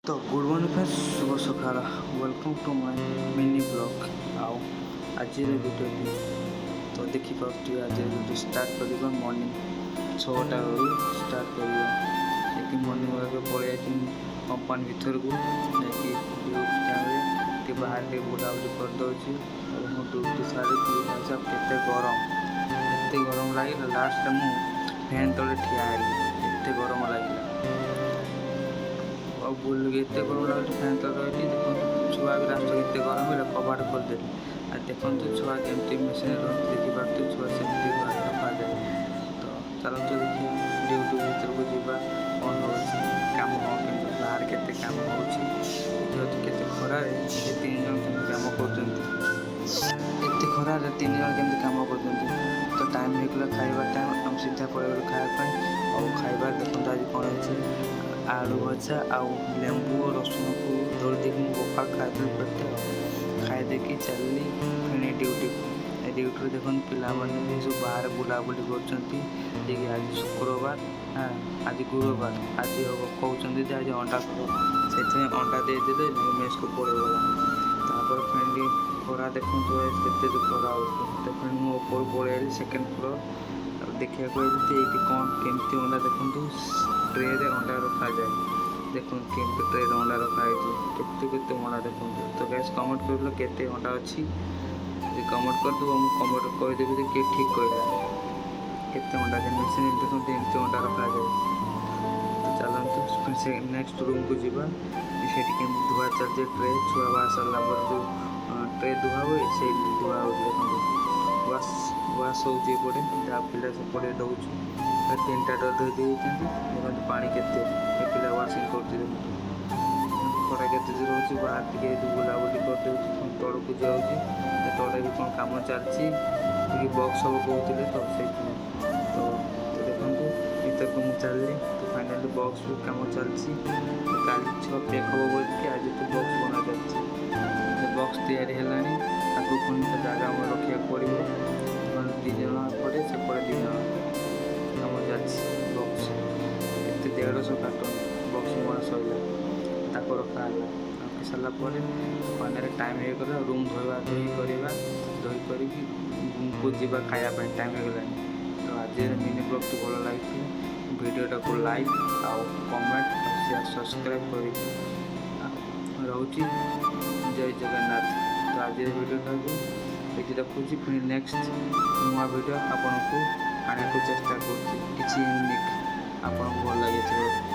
तो good morning friends, शुभ सकाळ। Welcome to my mini blog. आओ आज भिडियो तो देखिए आज भिडियो स्टार्ट कर मॉर्निंग 6टा स्टार्ट कर मॉर्निंग वाक पलि कंपानी भर को ड्यूटी टाइम बाहर बुलाबुली करदे ड्यूटी सारी केते गरम लगे लास्ट मु फैन तले ठिया एते गरम लगे और बुल एत गरम लगे फैन तले रही देखो छुआ भी लास्ट एत गरम है कबाट खोलदेली आ देखो छुआ केमती मेसीन देखिए छुआ से रखा जाए। तो चलते देखिए ड्यूटी भर को जावा कौन हो कम के बाहर के कम होते खरार तीन जन कम कर खरार तीन जन केमती कम कर तो टाइम होगा खाइबा टाइम आम सीधा पड़े खायापी और खाइबा देखो आज कौन है आलू भजा आउ लेंबू और रसुण को दौड़ देखिए गोपा खाई पेटे खाई देखी चलनी फिर ड्यूटी देखो पे सब बाहर बुलाबुली कर आज शुक्रवार हाँ आज गुरुवार आज कहते आज अंडा से अंडा देदेले मेस को पड़ेगा फिर खरा देखो के खरा तो फिर मुझे पड़े सेकेंड फ्लोर देखा ये कौन केमती अंडा देखो ट्रे अंडा रखा जाए देखो केमती ट्रे अंडा रखाई केते अंडा देखो। तो गैस कमेंट कर केते अंडा अच्छी कमेंट करदेव मुझे कमेंट करदेवी कि किए ठीक कहला केते अंडा मेसीन देखो एमती अंडा रखा जाए। तो चलते से नेक्स्ट रूम को जीवा से धुआ चलते ट्रे छुआ बाहर सारा जो ट्रे धुआ हुए से धुआ हो देखो वाश होपटे पिला से पड़े दौर 3टा डर धोई देखो पानी केते पिला वाशिंग कर खरा के रोचे बाहर टे बुलाबुली कर तड़ को जाऊँगी तड़े भी कौन कम चलती बक्स सब कहते तो से तो देखो भर को मुझे चलि तो फाइनाली बक्स भी कम चलती कल 6 पैक हम बोल के आज तो बक्स बना चलती बक्स तैयारी है पुणी जगह आम रखा पड़ो 2 जन पड़े से पड़े 2 जन कम चलती बक्स के 150 कार्टन बक्स बना सरला रखा रखी सारापर फाइनाली टाइम होगा रूम धोवा धोई करवा धोई कर जीवा खायापी टाइम होगा। तो आज मिनी ब्लॉग टी भल लगी वीडियोटा को लाइक आउ कमेंट शेयर सब्सक्राइब कर रोची जय जगन्नाथ। तो आज वीडियोटा को ये रखुच्छी फिर नेक्स्ट नुआ वीडियो आपन को आने को चेष्टा कर यूनिक आपन को भल लगे।